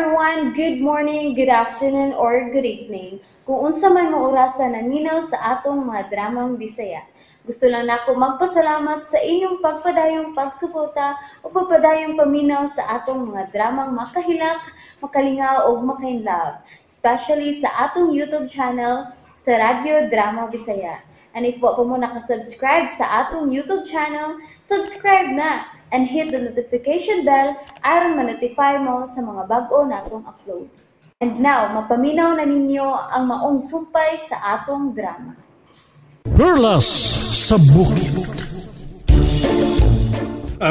everyone, good morning, good afternoon, or good evening. Kung unsa man mo orasan naminaw sa atong mga dramang Bisaya. Gusto lang nako magpasalamat sa inyong pagpadayong pagsuporta o pagpadayong paminaw sa atong mga dramang makahilak, makalingaw o makainlove, especially sa atong YouTube channel sa Radyo Drama Bisaya. And if wa pa mo nakasubscribe sa atong YouTube channel, subscribe na and hit the notification bell aron ma-notify mo sa mga bag-o natong uploads. And now, mapaminaw na ninyo ang maong sumpay sa atong drama. Perlas sa bukid.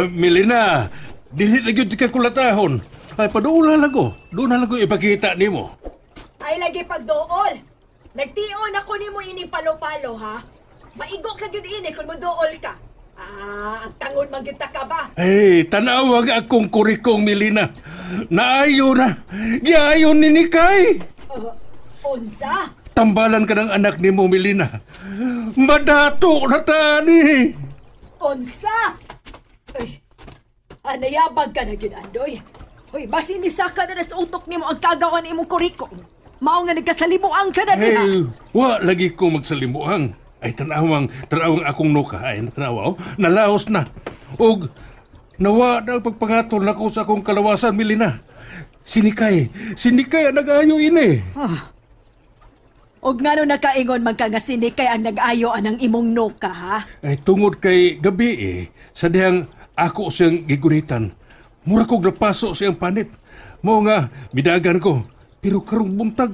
Milena, dili na gyud ka kulatahon. Ay paduula lago. Doon na lago ipakita nimo. Ay lagi pagdool. Nagtion ako nimo ini palo-palo ha. Maigo ka gyud ini kung modool ka. Ang tangon man gyud ta ka ba? Hey, tanawag akong kurikong Milena. Naayo na. Giayon ni Nikay. Unsa? Tambalan ka ng anak ni mo, Milena. Madato na tani. Unsa? Ay, anayabag ka na gyud Andoy. Hoy, basin ni saka na sa utok nimo ang kagawan imong kurikong. Mao nga nagkasalimuang ka na diha. Hey, wa lagi ko magsalimuang. Ay tanawang akong nuka. Ay tanawaw, nalaos na. Og nawa na pagpangatol na ko sa akong kalawasan, Milena. Sinikay ang nag-ayo ini. Og ngano nakaingon man ka nga sinikay ang nag-ayo anang imong nuka ha? Ay tungod kay gabi sa dihang ako siyang gigunitan. Mura kog napaso siyang panit. Mao nga bidagan ko. Pero karong buntag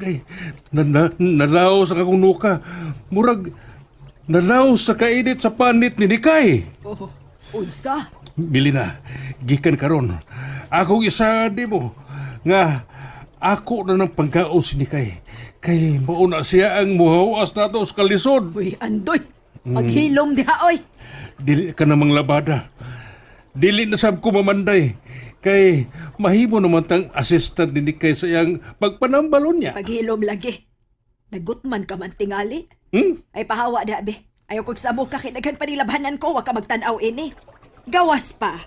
nalaos ang akong nuka. Murag nalaos sa kainit sa panit ni Nikay. Oh, unsa? Milena, gikan karon. Akong isa di mo nga ako na ng pangkaon si Nikay. Kay mauna siya ang muhawas nato sa kalisod. Uy, Andoy, paghilom diha oy. Dili ka namang labada. Dili na sab ko mamanday. Kay mahimo naman tang assistant ni Nikay sa iyang pagpanambalon niya. Paghilom lagi. Nagutman ka man tingali. Hmm? Ay pahawa da be. Ayaw kong sabog ka kinaghan pa nilabhanan ko, wag ka magtanaw ini. Gawas pa.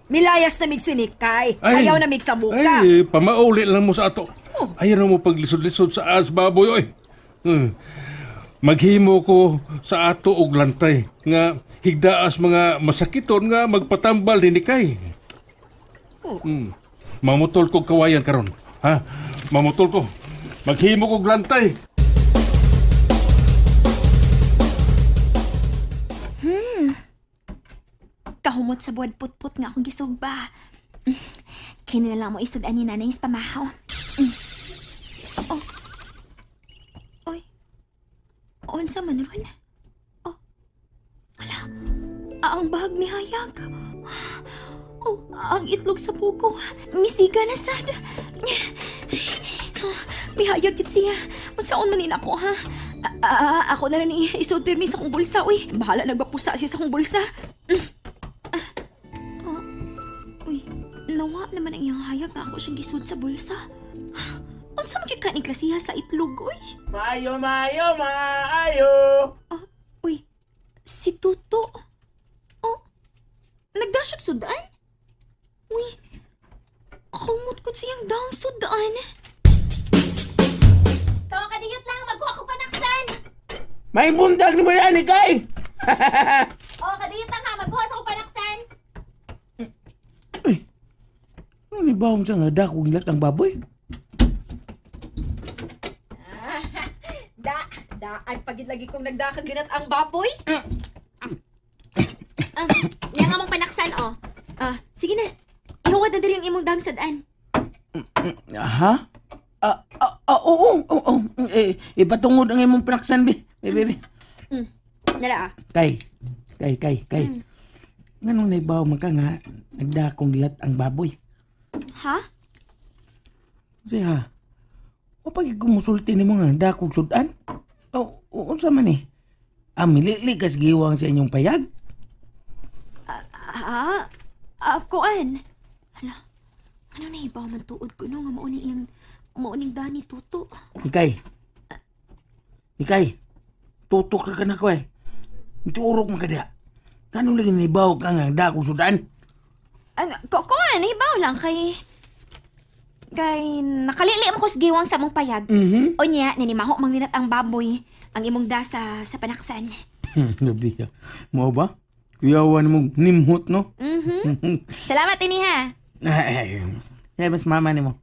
Milayas na mig sinikay. Ayaw na mig samuka. Ay, pamauli lang mo sa ato. Oh. Ayaw na mo paglisod-lisod sa as baboy, oy. Maghimo ko sa ato og lantay nga higdaas mga masakiton nga magpatambal ni Nikay. Oh. Mamutol ko kawayan karon. Ha? Mamutol ko. Maghimo ko og lantay. Kahumot sa buwad putput nga akong gisugba. Kaya na lang mo isud ani nanay sa pamahaw. Oh. Oy. Unsa man ron? Oh. Wala. Ang bahag ni hayag. Oh, ang itlog sa buko. Misiga na sad. Mihayag yun siya. Unsaon man ako, ha? Ako na rin isud pirmi sa kong bulsa, uy. Bahala nagbapusa siya sa kong bulsa. Nawa naman ang iyang hayag na ako siyang gisud sa bulsa. Unsa man gyud ka ni klasiha sa itlog, uy? Maayo! Uy, si Tuto. Oh, nagdasyag sudan? Uy, kumot ko siyang daang sudan. Tawa ka diyot lang, magkuha ko panaksan. May bundag ni mo yan, Nikay! Kadiyot lang ha, magkuha sa ko panaksan. Ano ni bawang sa nga dakong lat ang baboy? Daan pagid lagi kong nagdakag ginat ang baboy. Niya nga mong panaksan, oh. Sige na. Ihuwad na diri ang imong daang sadaan. Ha? Oo. Ipatungod ang imong pinaksan, be. Nara, Kay. Nganong naibaw man ka nga nagdakong lat ang baboy? Ha? Siya, o pag kumusulti ni mga dakong sudan? Unsa man eh? Milili kas giwang sa inyong payag? Kuan. Hala, ano na iba man tuod ko no nga mauning dani Tuto. Ikay, tutok ka na ko eh. Ituurok mo ka diya. Kanong lagi nibaw ka nga dakong sudan? Kuan, ibaw lang kay... Kay nakalili mo ko sa giwang sa mong payag. O niya, ninimaho manglinat ang baboy ang imong dasa sa panaksan. Gabi ya. Mo ba? Kuyawan mong nimhot, no? Salamat ini ha. Ay, mas mama ni mo.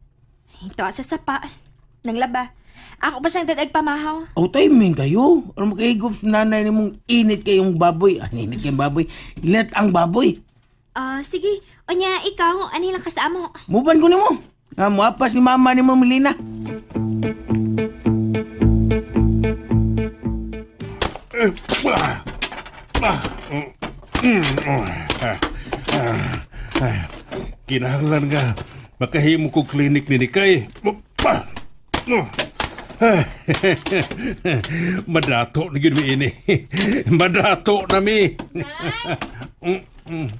Ito sa sapa. Nang laba. Ako pa siyang dadag pamahaw. O, timing kayo. Ano makahigop sa nanay ni mong init kayong baboy. Init kayong baboy. Init ang baboy. Sige. O niya, ikaw, ani lang kasamo. Muban ko ni mo. Muapas ni mama ni mo, Melina. Kinahanglan nga makahimo ko klinik ni Nikay. Madato na gid mi ini. Madato na mi.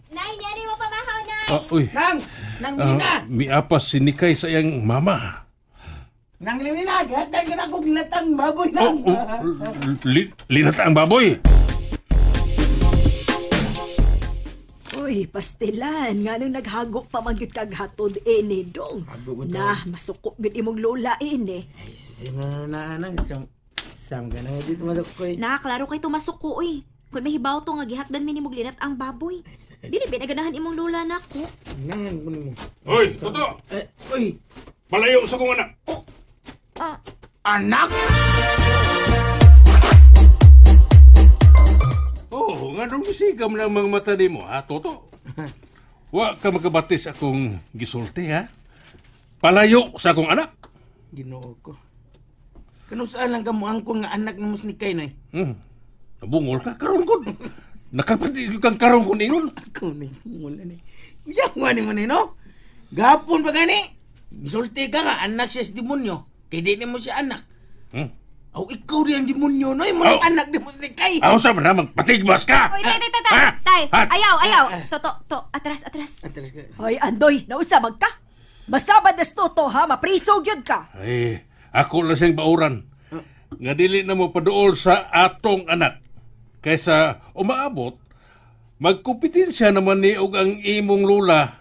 Nay, niya mo pamahaw, Nay. Uy. Nang Melina. Miapas si Nikay sa iyang mama. Nang Melina, gatan ka na kong latang baboy na. Linata ang baboy. Uy, pastilan, nga nung naghagok pa man gyud kag hatod ini dong. Na, masuko gyud imong lola ini. Ay, sino na anang sam ka na dito masakoy. Klaro kay tumasuko, uy. Kung mahibaw to nga gihatdan mi ni muglinat ang baboy. Dili binaganahan imong lola nako. Nahan mo mo. Hoy, Toto! Uy, Palayo sa kong anak. anak? Nga nung misigam ng mga mata ni mo, ha, Toto? Wa ka magabatis akong gisulti, ha? Palayo sa akong anak. Ginoo ko. Kanusaan lang ka mo angkon nga anak ng musnikay na eh. Nabungol ka, karon ko. Nakapatig kang karon ko ningon. Ako na wala na. Yawa ni mo na no? Gapon ba gani? Gisulti ka nga, anak siya sa demonyo. Kaya di mo siya anak. Aw, ikaw di ang demonyo, no? Yung mga anak di mo musnikay. Ako sa na magpatigbas ka. Uy, tay. Ayaw. To, atras. Atras ka. Hoy, Andoy, nausabag ka? Masabad na toto ha, mapriso gyud ka. Ay, ako lang siyang bauran. Nga dili na mo paduol sa atong anak. Kaysa umaabot, magkumpetensya naman ni og ang imong lula.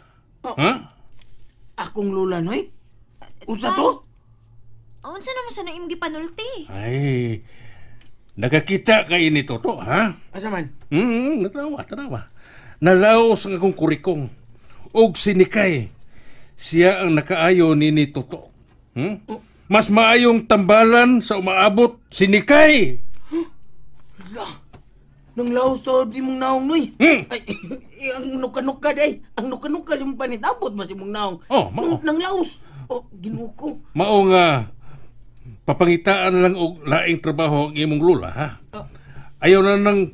Ha? Akong lula, noy? Unsa to? Unsa naman sa imong gipanulti? Ay, nakakita ka ini Toto, ha? Asa man? Natanawa. Nalaos ang akong kurikong. Og sinikay. Siya ang nakaayo ni Toto. Mas maayong tambalan sa umaabot sinikay. Nang laos to di mong naong, noy. Ay, ang nuka-nuka day. Ang nuka-nuka sa mong panitabot mas imong naong. Mao. Nang laos. Ginoo ko. Mao nga, papangitaan lang og laing trabaho ang imong lula, ha? Ayaw na ng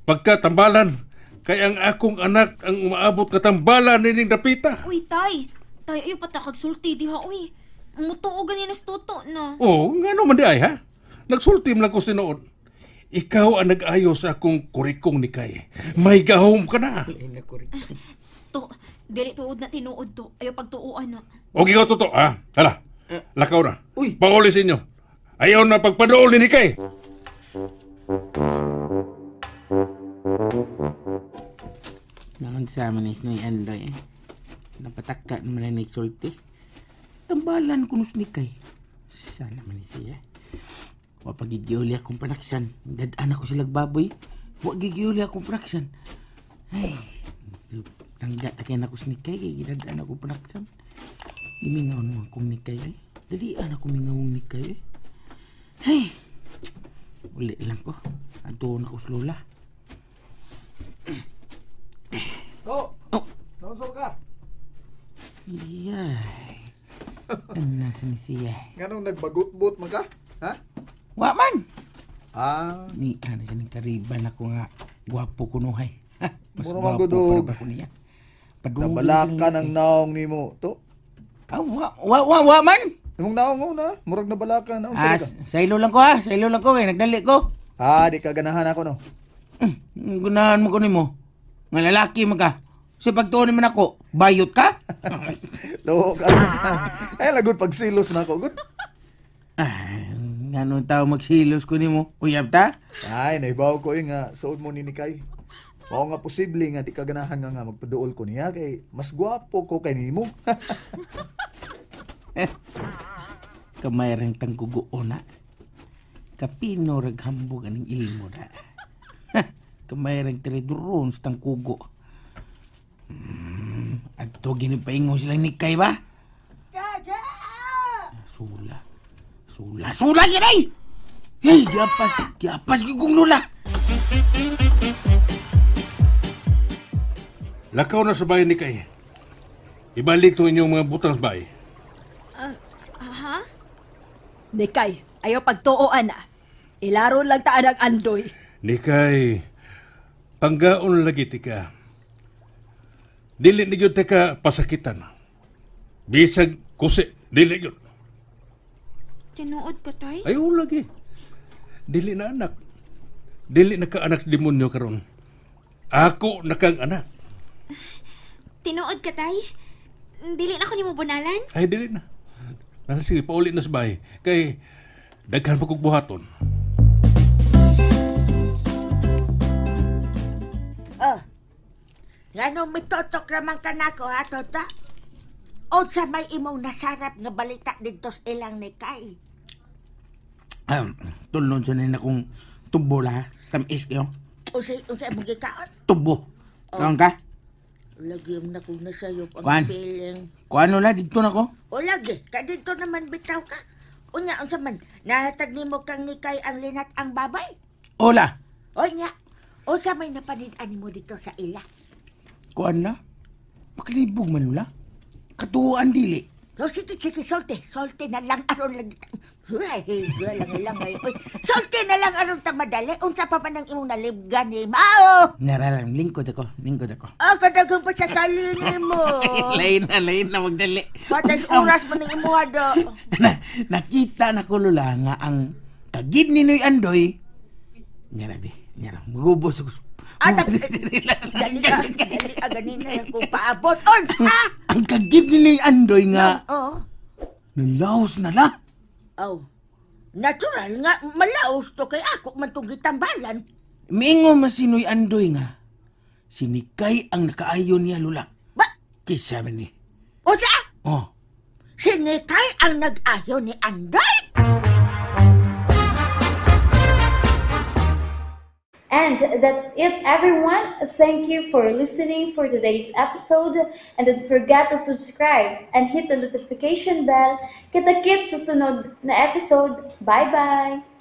pagkatambalan. Kaya ang akong anak ang umaabot katambalan nining dapita. Uy, tay, ayaw pa takagsulti diha, uy. Mutuo ganyan na toto na. Nga naman di ay, ha? Nagsultim lang ko sinood. Ikaw ang nag-ayo sa akong kurikong ni Kay. May gahom ka na. To, dili tuod na tinuod to. Ayaw pagtuuan na. O ikaw toto, ha? Hala, lakaw na. Uy. Paulis inyo. Ayaw na pagpadool ni Kay. Nakon sa manis na yung Andoy. Napatakat naman na nagsulti. Tambalan ko nusnikay. Sana man siya. Wapag gigiuli akong panaksan. Dadaan ako silang baboy. Wag gigiuli akong panaksan. Ay, tangga takin ako snikay. Kaya dadaan ako panaksan. Imingaw naman akong nikay. Dalian ako mingawang nikay. Ay, uli lang ko. Antuon ako sa lola. Nausap ka? Iyay. Ano nasa ni siya? Ganong nagbagut-but man ka? Ha? Wa man! Ni Ano siya ng kariban ako nga. Gwapo ko nuhay. Mas Mura man gwapo gudog. pa ako niya. Padungol nabalak siya ka ng ng nikay. naong nimo to. Wa man! Imong naong mo na, murag nabalak ka na unsa ka. Sa ilo lang ko ha. Sa ilo lang ko. Kaya nagdali ko. Di ka ganahan ako no. Gunahan mo ko ni mo. Nga lalaki mo ka. Sa pagtuon naman ako, bayot ka? Do ka. Lagod pag silos na ako, good. Ganun tao magsilos ko ni mo. Uyab ta? Naibaw ko nga suod mo ni Nikay. Mao nga posible nga di ka ganahan nga magpaduol ko niya kay mas gwapo ko kay nimo. Kamayarang tanggugo na. Kapino raghambog aning ilmo na. Kamayarang tiriduron sa tangkugo. At to ginipaingo silang nikay ba? Dada! Sula ginay! Hey, giapas gigong lula. Lakaw na sa bahay ni Kay. Ibalik to inyong mga butang sa bahay. Ha? Nikay, ayaw pagtuoan na. Ilaro lang taan ang Andoy. Ni Kay, panggaon lagi tika. Dili ni yun tika pasakitan. Bisag kusi, dili yun. Tinuod ka, tay? Ayaw lagi. Dili na anak. Dili na ka anak demonyo karon. Ako na kang anak. Tinuod ka, tay? Dili na ako ni mo bunalan? Ay, dili na. Sige, paulit na sa bahay. Kay, daghan pa kong buhaton. Oh, ngano mitotok naman ka na ko, ha, Tota? O sa may imong nasarap nga balita dito sa ilang ni Kay? Tulon siya na akong tubo la. Tamis kayo. O sa imong gikaon? Tubo. Kaon ka? Lagi na kong nasayop ang Kuan? feeling. Kung ano na, dito na ko. O lagi, kadito naman bitaw ka. Unya, unsa man, nahatag nimo kang ni Kay ang linat ang babay? Ola. Unya, o sa may napanid-an mo dito sa ila? Kuan na? Makalibog man nula. Katuan dili. No, sige, solte na lang aron lagi. Huray, lang. Solte na lang aron ta madali. Unsa pa man ang imong nalibgan ni Mao? Naralang, lingkod ako. Kadagang pa sa kali nimo. lain na magdali. Patay oras man ang imuha do. Nakita na ko lula nga ang tagid ni Noy Andoy. Nyara, magubos ako. Dali ka, ganina lang kung paabot. Ha? Ang kagid ni Noy Andoy nga, Oo. nalaos na la. Oh. Natural nga, malaos to kay ako man itong gitambalan. Miingon man si Noy Andoy nga, sinikay ang nakaayon niya lula. Ba? Kisa man ni. O sa? Oh, Sinikay ang nag-ayo ni Andoy? And that's it, everyone. Thank you for listening for today's episode. And don't forget to subscribe and hit the notification bell. Kita-kits sa sunod na episode. Bye-bye!